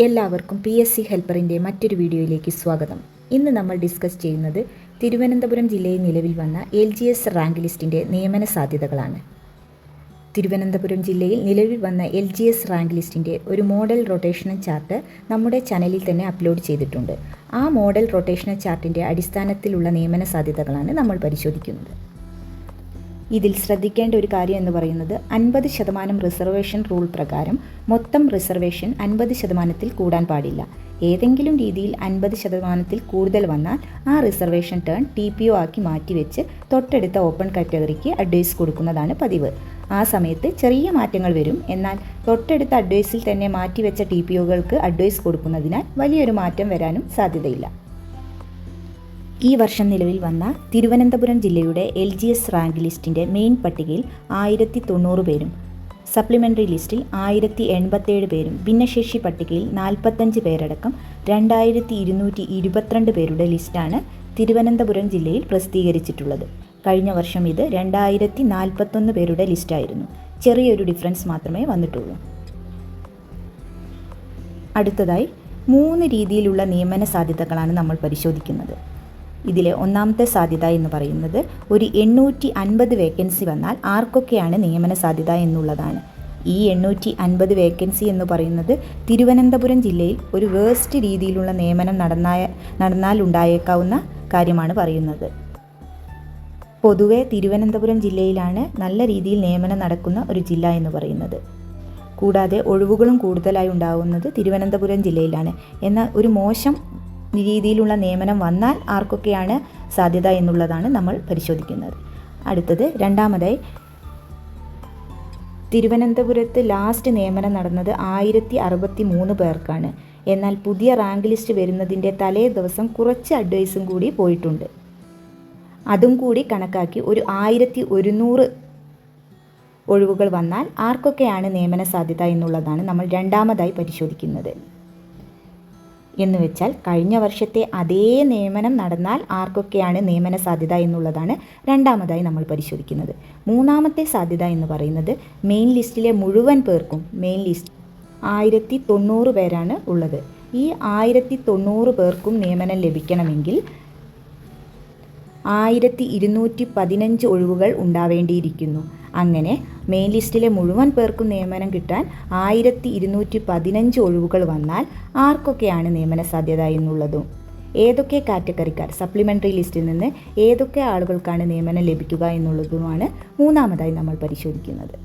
എല്ലാവർക്കും PSC ഹെൽപ്പറിൻ്റെ മറ്റൊരു വീഡിയോയിലേക്ക് സ്വാഗതം. ഇന്ന് നമ്മൾ ഡിസ്കസ് ചെയ്യുന്നത് തിരുവനന്തപുരം ജില്ലയിൽ നിലവിൽ വന്ന LGS റാങ്ക് ലിസ്റ്റിൻ്റെ നിയമന സാധ്യതകളാണ്. തിരുവനന്തപുരം ജില്ലയിൽ നിലവിൽ വന്ന LGS റാങ്ക് ലിസ്റ്റിൻ്റെ ഒരു മോഡൽ റൊട്ടേഷണൽ ചാർട്ട് നമ്മുടെ ചാനലിൽ തന്നെ അപ്ലോഡ് ചെയ്തിട്ടുണ്ട്. ആ മോഡൽ റൊട്ടേഷണൽ ചാർട്ടിൻ്റെ അടിസ്ഥാനത്തിലുള്ള നിയമന സാധ്യതകളാണ് നമ്മൾ പരിശോധിക്കുന്നത്. ഇതിൽ ശ്രദ്ധിക്കേണ്ട ഒരു കാര്യം എന്ന് പറയുന്നത് 50% റിസർവേഷൻ റൂൾ പ്രകാരം മൊത്തം റിസർവേഷൻ 50%-ൽ കൂടാൻ പാടില്ല. ഏതെങ്കിലും രീതിയിൽ 50%-ൽ കൂടുതൽ വന്നാൽ ആ റിസർവേഷൻ ടേൺ TPO ആക്കി മാറ്റിവെച്ച് തൊട്ടടുത്ത ഓപ്പൺ കാറ്റഗറിക്ക് അഡ്വൈസ് കൊടുക്കുന്നതാണ് പതിവ്. ആ സമയത്ത് ചെറിയ മാറ്റങ്ങൾ വരും. എന്നാൽ തൊട്ടടുത്ത അഡ്വൈസിൽ തന്നെ മാറ്റിവെച്ച TPOകൾക്ക് അഡ്വൈസ് കൊടുക്കുന്നതിനാൽ വലിയൊരു മാറ്റം വരാനും സാധ്യതയില്ല. ഈ വർഷം നിലവിൽ വന്ന തിരുവനന്തപുരം ജില്ലയുടെ LGS റാങ്ക് ലിസ്റ്റിൻ്റെ മെയിൻ പട്ടികയിൽ 1090 പേരും, സപ്ലിമെൻ്ററി ലിസ്റ്റിൽ 1087 പേരും, ഭിന്നശേഷി പട്ടികയിൽ 45 പേരടക്കം 2222 പേരുടെ ലിസ്റ്റാണ് തിരുവനന്തപുരം ജില്ലയിൽ പ്രസിദ്ധീകരിച്ചിട്ടുള്ളത്. കഴിഞ്ഞ വർഷം ഇത് 2041 പേരുടെ ലിസ്റ്റായിരുന്നു. ചെറിയൊരു ഡിഫറൻസ് മാത്രമേ വന്നിട്ടുള്ളൂ. അടുത്തതായി 3 രീതിയിലുള്ള നിയമന സാധ്യതകളാണ് നമ്മൾ പരിശോധിക്കുന്നത്. ഇതിലെ ഒന്നാമത്തെ സാധ്യത എന്ന് പറയുന്നത് ഒരു 850 വേക്കൻസി വന്നാൽ ആർക്കൊക്കെയാണ് നിയമന സാധ്യത എന്നുള്ളതാണ്. ഈ 850 വേക്കൻസി എന്ന് പറയുന്നത് തിരുവനന്തപുരം ജില്ലയിൽ ഒരു വേസ്റ്റ് രീതിയിലുള്ള നിയമനം നടന്നാൽ ഉണ്ടായേക്കാവുന്ന കാര്യമാണ് പറയുന്നത്. പൊതുവെ തിരുവനന്തപുരം ജില്ലയിലാണ് നല്ല രീതിയിൽ നിയമനം നടക്കുന്ന ഒരു ജില്ല എന്ന് പറയുന്നത്. കൂടാതെ ഒഴിവുകളും കൂടുതലായി ഉണ്ടാകുന്നത് തിരുവനന്തപുരം ജില്ലയിലാണ്. എന്നാൽ ഒരു മോശം രീതിയിലുള്ള നിയമനം വന്നാൽ ആർക്കൊക്കെയാണ് സാധ്യത എന്നുള്ളതാണ് നമ്മൾ പരിശോധിക്കുന്നത്. അടുത്തത് രണ്ടാമതായി തിരുവനന്തപുരത്ത് ലാസ്റ്റ് നിയമനം നടന്നത് 1063 പേർക്കാണ്. എന്നാൽ പുതിയ റാങ്ക് ലിസ്റ്റ് വരുന്നതിൻ്റെ തലേ ദിവസം കുറച്ച് അഡ്വൈസും കൂടി പോയിട്ടുണ്ട്. അതും കൂടി കണക്കാക്കി ഒരു 1100 ഒഴിവുകൾ വന്നാൽ ആർക്കൊക്കെയാണ് നിയമന സാധ്യത എന്നുള്ളതാണ് നമ്മൾ രണ്ടാമതായി പരിശോധിക്കുന്നത്. എന്ന് വെച്ചാൽ കഴിഞ്ഞ വർഷത്തെ അതേ നിയമനം നടന്നാൽ ആർക്കൊക്കെയാണ് നിയമന സാധ്യത എന്നുള്ളതാണ് രണ്ടാമതായി നമ്മൾ പരിശോധിക്കുന്നത്. മൂന്നാമത്തെ സാധ്യത എന്ന് പറയുന്നത് മെയിൻ ലിസ്റ്റിലെ മുഴുവൻ പേർക്കും, മെയിൻ ലിസ്റ്റ് 1090 പേരാണ് ഉള്ളത്. ഈ 1090 പേർക്കും നിയമനം ലഭിക്കണമെങ്കിൽ 1215 ഒഴിവുകൾ ഉണ്ടാവേണ്ടിയിരിക്കുന്നു. അങ്ങനെ മെയിൻ ലിസ്റ്റിലെ മുഴുവൻ പേർക്കും നിയമനം കിട്ടാൻ 1215 ഒഴിവുകൾ വന്നാൽ ആർക്കൊക്കെയാണ് നിയമന സാധ്യത എന്നുള്ളതും ഏതൊക്കെ കാറ്റഗറിക്കാർ, സപ്ലിമെൻ്ററി ലിസ്റ്റിൽ നിന്ന് ഏതൊക്കെ ആളുകൾക്കാണ് നിയമനം ലഭിക്കുക എന്നുള്ളതുമാണ് മൂന്നാമതായി നമ്മൾ പരിശോധിക്കുന്നത്.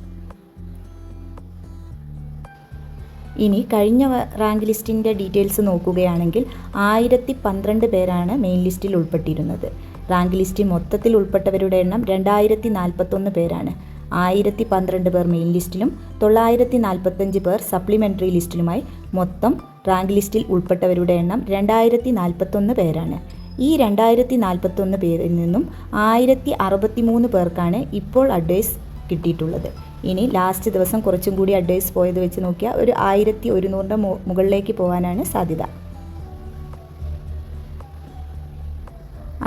ഇനി കഴിഞ്ഞ റാങ്ക് ലിസ്റ്റിൻ്റെ ഡീറ്റെയിൽസ് നോക്കുകയാണെങ്കിൽ 1012 പേരാണ് മെയിൻ ലിസ്റ്റിൽ ഉൾപ്പെട്ടിരുന്നത്. റാങ്ക് ലിസ്റ്റിൽ മൊത്തത്തിൽ ഉൾപ്പെട്ടവരുടെ എണ്ണം 2041 പേരാണ്. 1012 പേർ മെയിൻ ലിസ്റ്റിലും 945 പേർ സപ്ലിമെൻ്ററി ലിസ്റ്റിലുമായി മൊത്തം റാങ്ക് ലിസ്റ്റിൽ ഉൾപ്പെട്ടവരുടെ എണ്ണം 2041 പേരാണ്. ഈ 2041 പേരിൽ നിന്നും 1063 പേർക്കാണ് ഇപ്പോൾ അഡ്വൈസ് കിട്ടിയിട്ടുള്ളത്. ഇനി ലാസ്റ്റ് ദിവസം കുറച്ചും കൂടി അഡ്വൈസ് പോയത് വെച്ച് നോക്കിയാൽ ഒരു 1100 മുകളിലേക്ക് പോകാനാണ് സാധ്യത.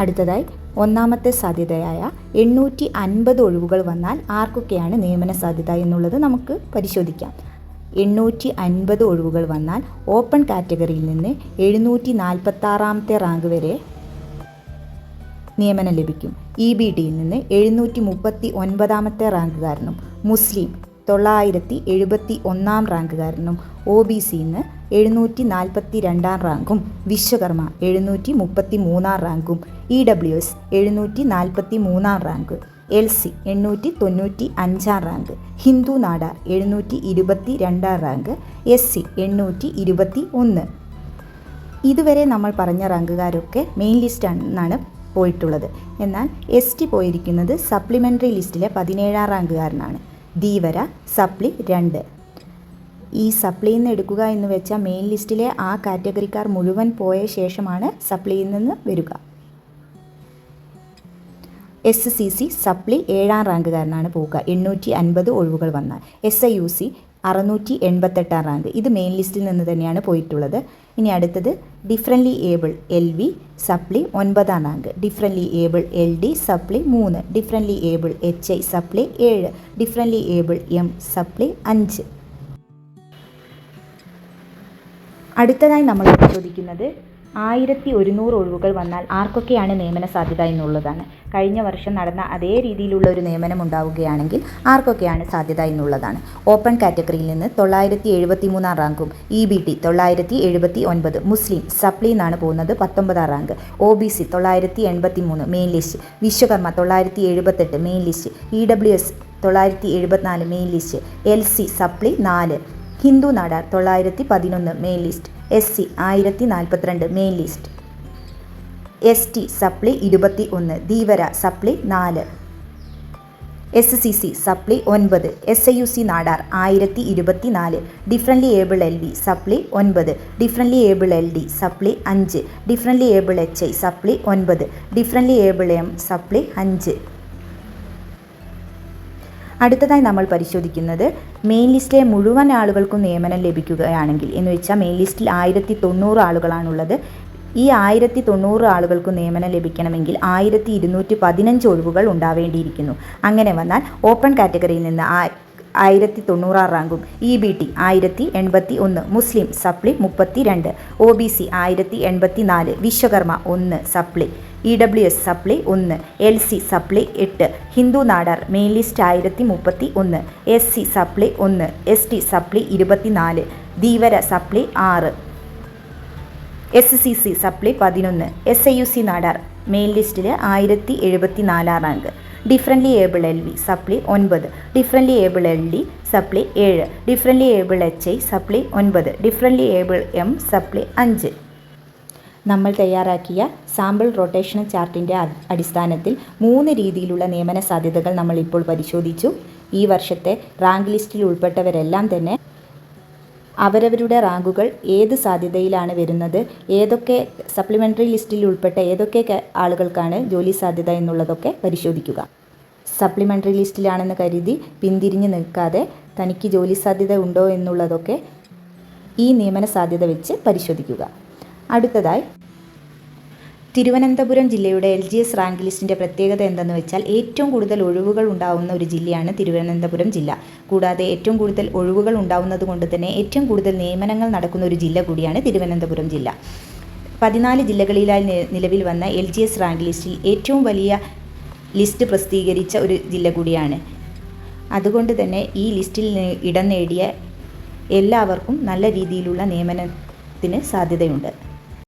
അടുത്തതായി ഒന്നാമത്തെ സാധ്യതയായ 850 ഒഴിവുകൾ വന്നാൽ ആർക്കൊക്കെയാണ് നിയമന സാധ്യത എന്നുള്ളത് നമുക്ക് പരിശോധിക്കാം. 850 ഒഴിവുകൾ വന്നാൽ ഓപ്പൺ കാറ്റഗറിയിൽ നിന്ന് 746ാമത്തെ റാങ്ക് വരെ നിയമനം ലഭിക്കും. EBDയിൽ നിന്ന് 739ാമത്തെ റാങ്കുകാരനും, മുസ്ലിം 971 റാങ്കുകാരനും, OBCയിൽ നിന്ന് 742 റാങ്കും, വിശ്വകർമ്മ 733 റാങ്കും, EWS 743 rank, LC 895 rank, Hindu Nadar 722 rank, SC 821. ഇതുവരെ നമ്മൾ പറഞ്ഞ റാങ്കുകാരൊക്കെ മെയിൻ ലിസ്റ്റാണെന്നാണ് പോയിട്ടുള്ളത്. എന്നാൽ ST പോയിരിക്കുന്നത് സപ്ലിമെൻ്ററി ലിസ്റ്റിലെ 17ാം റാങ്കുകാരനാണ്. ധീവര സപ്ലി 2. ഈ സപ്ലിയിൽ നിന്ന് എടുക്കുക എന്ന് വെച്ചാൽ മെയിൻ ലിസ്റ്റിലെ ആ കാറ്റഗറിക്കാർ മുഴുവൻ പോയ ശേഷമാണ് സപ്ലിയിൽ നിന്ന് വരിക. SCC സപ്ലി 7ാം റാങ്കുകാരനാണ് പോവുക 850 ഒഴിവുകൾ വന്നാൽ. SIUC 688 rank. ഇത് മെയിൻ ലിസ്റ്റിൽ നിന്ന് തന്നെയാണ് പോയിട്ടുള്ളത്. ഇനി അടുത്തത് differently able LV സപ്ലി 9ാം rank, differently able LD സപ്ലി 3, differently able HI സപ്ലി 7, differently able M supply 5. അടുത്തതായി നമ്മൾ പരിശോധിക്കുന്നത് 1100 ഒഴിവുകൾ വന്നാൽ ആർക്കൊക്കെയാണ് നിയമന സാധ്യത എന്നുള്ളതാണ്. കഴിഞ്ഞ വർഷം നടന്ന അതേ രീതിയിലുള്ള ഒരു നിയമനം ഉണ്ടാവുകയാണെങ്കിൽ ആർക്കൊക്കെയാണ് സാധ്യത എന്നുള്ളതാണ്. ഓപ്പൺ കാറ്റഗറിയിൽ നിന്ന് 973 റാങ്കും EBT 979, മുസ്ലിം സപ്ലി എന്നാണ് പോകുന്നത് 19 rank, OBC 983 main list, Vishwakarma 978 main list, EWS 974 main list, LC supply 4, Hindu Nadar 911 main list, SC 1042 main list, ST supply 21, Dheevara supply 4, SCC supply 9, SIUC Nadar 1024, differently able LV supply 9, differently able LD supply 5, differently able HI supply 9, differently able M supply 5. അടുത്തതായി നമ്മൾ പരിശോധിക്കുന്നത് main ലിസ്റ്റിലെ മുഴുവൻ ആളുകൾക്കും നിയമനം ലഭിക്കുകയാണെങ്കിൽ എന്ന് വെച്ചാൽ മെയിൻ ലിസ്റ്റിൽ 1090 ആളുകളാണുള്ളത്. ഈ 1090 ആളുകൾക്ക് നിയമനം ലഭിക്കണമെങ്കിൽ 1215 ഒഴിവുകൾ ഉണ്ടാവേണ്ടിയിരിക്കുന്നു. അങ്ങനെ വന്നാൽ ഓപ്പൺ കാറ്റഗറിയിൽ നിന്ന് 1090 റാങ്കും, EBT 1081, Muslim supply 32, OBC 1084, Vishwakarma 1 supply, EWS supply 1, LC supply 8, Hindu Nadar main list 1031, SC supply 1, ST supply 24, Dheevara supply 6, SCC supply 11, SIUC Nadar main ലിസ്റ്റിൽ 1074 rank, differently able LV supply 9, differently able LD supply 7, differently able HI supply 9, differently able M supply 5. നമ്മൾ തയ്യാറാക്കിയ sample rotational ചാർട്ടിൻ്റെ അടിസ്ഥാനത്തിൽ 3 രീതിയിലുള്ള നിയമന സാധ്യതകൾ നമ്മൾ ഇപ്പോൾ പരിശോധിച്ചു. ഈ വർഷത്തെ റാങ്ക് ലിസ്റ്റിൽ ഉൾപ്പെട്ടവരെല്ലാം തന്നെ അവരവരുടെ റാങ്കുകൾ ഏത് സാധ്യതയിലാണ് വരുന്നത്, ഏതൊക്കെ സപ്ലിമെൻ്ററി ലിസ്റ്റിൽ ഉൾപ്പെട്ട ഏതൊക്കെ ആളുകൾക്കാണ് ജോലി സാധ്യത എന്നുള്ളതൊക്കെ പരിശോധിക്കുക. സപ്ലിമെൻ്ററി ലിസ്റ്റിലാണെന്ന് കരുതി പിന്തിരിഞ്ഞ് നിൽക്കാതെ തനിക്ക് ജോലി സാധ്യത ഉണ്ടോ എന്നുള്ളതൊക്കെ ഈ നിയമന സാധ്യത വെച്ച് പരിശോധിക്കുക. അടുത്തതായി തിരുവനന്തപുരം ജില്ലയുടെ LGS റാങ്ക് ലിസ്റ്റിൻ്റെ പ്രത്യേകത എന്തെന്ന് വെച്ചാൽ ഏറ്റവും കൂടുതൽ ഒഴിവുകൾ ഉണ്ടാവുന്ന ഒരു ജില്ലയാണ് തിരുവനന്തപുരം ജില്ല. കൂടാതെ ഏറ്റവും കൂടുതൽ ഒഴിവുകൾ ഉണ്ടാവുന്നത് കൊണ്ട് തന്നെ ഏറ്റവും കൂടുതൽ നിയമനങ്ങൾ നടക്കുന്ന ഒരു ജില്ല കൂടിയാണ് തിരുവനന്തപുരം ജില്ല. 14 ജില്ലകളിലായി നിലവിൽ വന്ന LGS റാങ്ക് ലിസ്റ്റിൽ ഏറ്റവും വലിയ ലിസ്റ്റ് പ്രസിദ്ധീകരിച്ച ഒരു ജില്ല കൂടിയാണ്. അതുകൊണ്ട് തന്നെ ഈ ലിസ്റ്റിൽ ഇടം നേടിയ എല്ലാവർക്കും നല്ല രീതിയിലുള്ള നിയമനത്തിന് സാധ്യതയുണ്ട്.